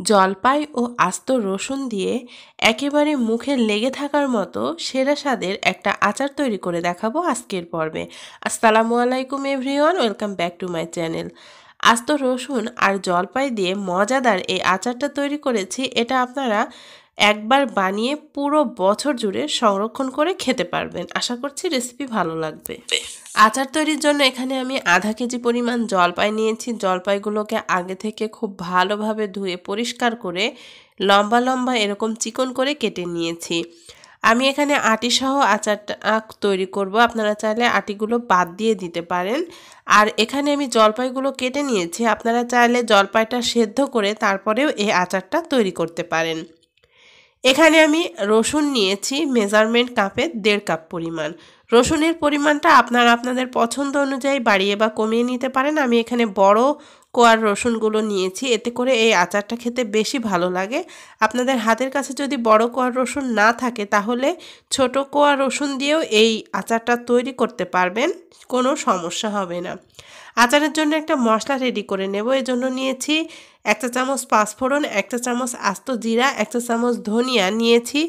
জলপাই ও আস্ত রসুন দিয়ে একেবারে মুখে লেগে থাকার মতো সেরা স্বাদের একটা আচার তৈরি করে দেখাবো আজকের পর্বে। আসসালামু আলাইকুম everyone, welcome back to my channel. আস্ত রসুন আর জলপাই দিয়ে মজাদার এই আচারটা তৈরি করেছি। এটা আপনারা একবার বানিয়ে পুরো বছর জুড়ে সংরক্ষণ করে খেতে পারবেন। আশা করছি রেসিপি ভালো লাগবে। আচার তৈরির জন্য এখানে আমি আধা কেজি পরিমাণ জলপাই নিয়েছি। জলপাইগুলোকে আগে থেকে খুব ভালোভাবে ধুয়ে পরিষ্কার করে লম্বা লম্বা এরকম চিকন করে কেটে নিয়েছি। আমি এখানে আটি সহ আচারটা তৈরি করব, আপনারা চাইলে আটিগুলো বাদ দিয়ে দিতে পারেন। আর এখানে আমি জলপাইগুলো কেটে নিয়েছি, আপনারা চাইলে জলপাইটা সেদ্ধ করে তারপরেও এই আচারটা তৈরি করতে পারেন। এখানে আমি রসুন নিয়েছি মেজারমেন্ট কাপে 1.5 কাপ পরিমাণ। রসুনের পরিমাণটা আপনারা আপনাদের পছন্দ অনুযায়ী বাড়িয়ে বা কমিয়ে নিতে পারেন। আমি এখানে বড় কোয়ার রসুনগুলো নিয়েছি, এতে করে এই আচারটা খেতে বেশি ভালো লাগে। আপনাদের হাতের কাছে যদি বড় কোয়ার রসুন না থাকে তাহলে ছোট কোয়া রসুন দিয়েও এই আচারটা তৈরি করতে পারবেন, কোনো সমস্যা হবে না। আচারের জন্য একটা মশলা রেডি করে নেব। এর জন্য নিয়েছি 1 চা চামচ পাঁচফোড়ন, 1 চা চামচ আস্ত জিরা, 1 চা চামচ ধনিয়া, নিয়েছি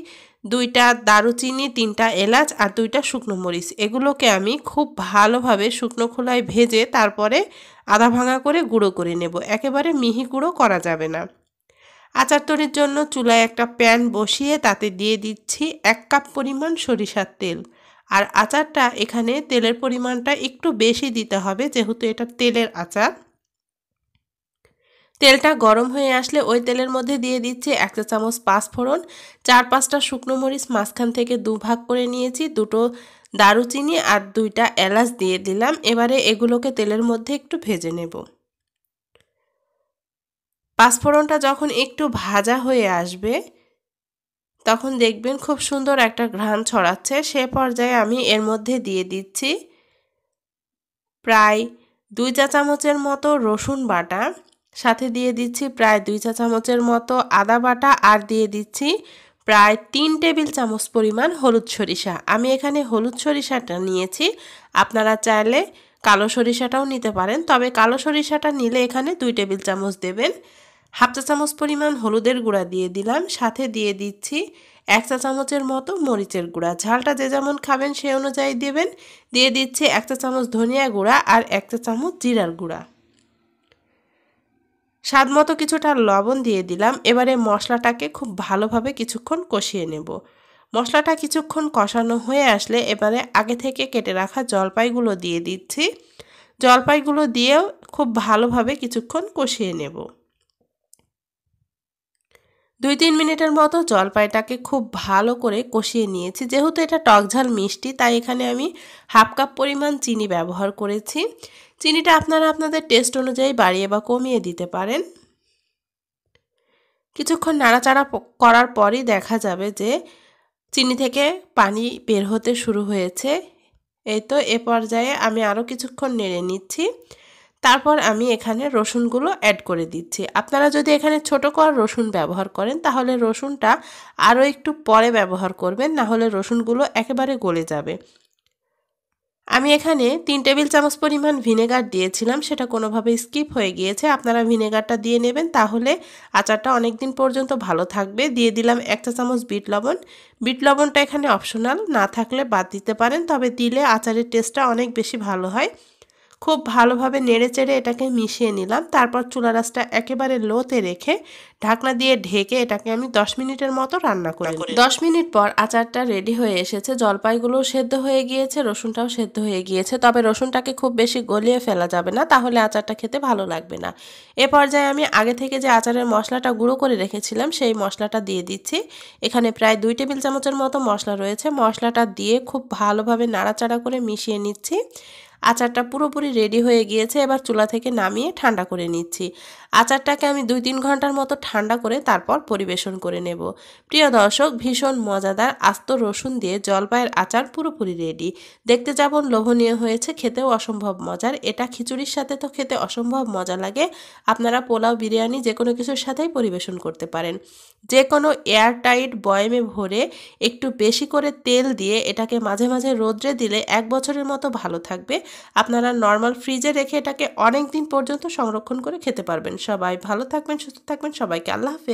2টা দারুচিনি, 3টা এলাচ আর 2টা শুকনো মরিচ। এগুলোকে আমি খুব ভালোভাবে শুকনো খোলায় ভেজে তারপরে আধা ভাঙা করে গুঁড়ো করে নেব। একেবারে মিহি গুঁড়ো করা যাবে না। আচার তৈরির জন্য চুলায় একটা প্যান বসিয়ে তাতে দিয়ে দিচ্ছি 1 কাপ পরিমাণ সরিষার তেল। আর আচারটা এখানে তেলের পরিমাণটা একটু বেশি দিতে হবে, যেহেতু এটা তেলের আচার। তেলটা গরম হয়ে আসলে ওই তেলের মধ্যে দিয়ে দিচ্ছি 1 চা চামচ পাঁচফোড়ন, 4-5টা শুকনো মরিচ মাঝখান থেকে 2 ভাগ করে নিয়েছি, 2টো দারুচিনি আর 2টা এলাচ দিয়ে দিলাম। এবারে এগুলোকে তেলের মধ্যে একটু ভেজে নেব। পাঁচফোড়নটা যখন একটু ভাজা হয়ে আসবে তখন দেখবেন খুব সুন্দর একটা ঘ্রাণ ছড়াচ্ছে। সে পর্যায়ে আমি এর মধ্যে দিয়ে দিচ্ছি প্রায় 2 চা চামচের মতো রসুন বাটা, সাথে দিয়ে দিচ্ছি প্রায় 2 চা চামচের মতো আদা বাটা, আর দিয়ে দিচ্ছি প্রায় 3 টেবিল চামচ পরিমাণ হলুদ সরিষা। আমি এখানে হলুদ সরিষাটা নিয়েছি, আপনারা চাইলে কালো সরিষাটাও নিতে পারেন, তবে কালো সরিষাটা নিলে এখানে 2 টেবিল চামচ দেবেন। হাফ চা চামচ পরিমাণ হলুদের গুঁড়া দিয়ে দিলাম, সাথে দিয়ে দিচ্ছি 1 চা চামচের মতো মরিচের গুঁড়া। ঝালটা যে যেমন খাবেন সে অনুযায়ী দেবেন। দিয়ে দিচ্ছি 1 চা চামচ ধনিয়া গুঁড়া আর 1 চা চামচ জিরার গুঁড়া। স্বাদ মতো কিছুটা লবণ দিয়ে দিলাম। এবারে মশলাটাকে খুব ভালোভাবে কিছুক্ষণ কষিয়ে নেব। মশলাটা কিছুক্ষণ কষানো হয়ে আসলে এবারে আগে থেকে কেটে রাখা জলপাইগুলো দিয়ে দিচ্ছি। জলপাইগুলো দিয়েও খুব ভালোভাবে কিছুক্ষণ কষিয়ে নেব। 2-3 মিনিটের মতো জলপাইটাকে খুব ভালো করে কষিয়ে নিয়েছি। যেহেতু এটা টকঝাল মিষ্টি, তাই এখানে আমি হাফ কাপ পরিমাণ চিনি ব্যবহার করেছি। চিনিটা আপনারা আপনাদের টেস্ট অনুযায়ী বাড়িয়ে বা কমিয়ে দিতে পারেন। কিছুক্ষণ নাড়াচাড়া করার পরই দেখা যাবে যে চিনি থেকে পানি বের হতে শুরু হয়েছে। এই তো এ পর্যায়ে আমি আরও কিছুক্ষণ নেড়ে নিচ্ছি। তারপর আমি এখানে রসুনগুলো অ্যাড করে দিচ্ছি। আপনারা যদি এখানে ছোটো কোয়া রসুন ব্যবহার করেন তাহলে রসুনটা আরও একটু পরে ব্যবহার করবেন, না হলে রসুনগুলো একেবারে গলে যাবে। আমি এখানে 3 টেবিল চামচ পরিমাণ ভিনেগার দিয়েছিলাম, সেটা কোনোভাবে স্কিপ হয়ে গিয়েছে। আপনারা ভিনেগারটা দিয়ে নেবেন, তাহলে আচারটা অনেক দিন পর্যন্ত ভালো থাকবে। দিয়ে দিলাম 1 চা চামচ বিট লবণ। বিট লবণটা এখানে অপশনাল, না থাকলে বাদ দিতে পারেন, তবে দিলে আচারের টেস্টটা অনেক বেশি ভালো হয়। খুব ভালোভাবে নেড়েচেড়ে এটাকে মিশিয়ে নিলাম। তারপর চুলার আঁচটা একেবারে লোতে রেখে ঢাকনা দিয়ে ঢেকে এটাকে আমি 10 মিনিটের মতো রান্না করে নিই। 10 মিনিট পর আচারটা রেডি হয়ে এসেছে। জলপাইগুলোও সেদ্ধ হয়ে গিয়েছে, রসুনটাও সেদ্ধ হয়ে গিয়েছে, তবে রসুনটাকে খুব বেশি গলিয়ে ফেলা যাবে না, তাহলে আচারটা খেতে ভালো লাগবে না। এ পর্যায়ে আমি আগে থেকে যে আচারের মশলাটা গুঁড়ো করে রেখেছিলাম সেই মশলাটা দিয়ে দিচ্ছি। এখানে প্রায় 2 টেবিল চামচের মতো মশলা রয়েছে। মশলাটা দিয়ে খুব ভালোভাবে নাড়াচাড়া করে মিশিয়ে নিচ্ছি। আচারটা পুরোপুরি রেডি হয়ে গিয়েছে। এবার চুলা থেকে নামিয়ে ঠান্ডা করে নিচ্ছি। আচারটাকে আমি 2-3 ঘন্টার মতো ঠান্ডা করে তারপর পরিবেশন করে নেব। প্রিয় দর্শক, ভীষণ মজাদার আস্ত রসুন দিয়ে জলপাইয়ের আচার পুরোপুরি রেডি। দেখতে যেমন লোভনীয় হয়েছে, খেতেও অসম্ভব মজার। এটা খিচুড়ির সাথে তো খেতে অসম্ভব মজা লাগে। আপনারা পোলাও, বিরিয়ানি যে কোনো কিছুর সাথেই পরিবেশন করতে পারেন। যে কোনো এয়ারটাইট বয়ামে ভরে একটু বেশি করে তেল দিয়ে এটাকে মাঝে মাঝে রোদ্রে দিলে 1 বছরের মতো ভালো থাকবে। আপনারা নর্মাল ফ্রিজে রেখে এটাকে অনেক দিন পর্যন্ত সংরক্ষণ করে খেতে পারবেন। সবাই ভালো থাকবেন, সুস্থ থাকবেন। সবাইকে আল্লাহ হাফেজ।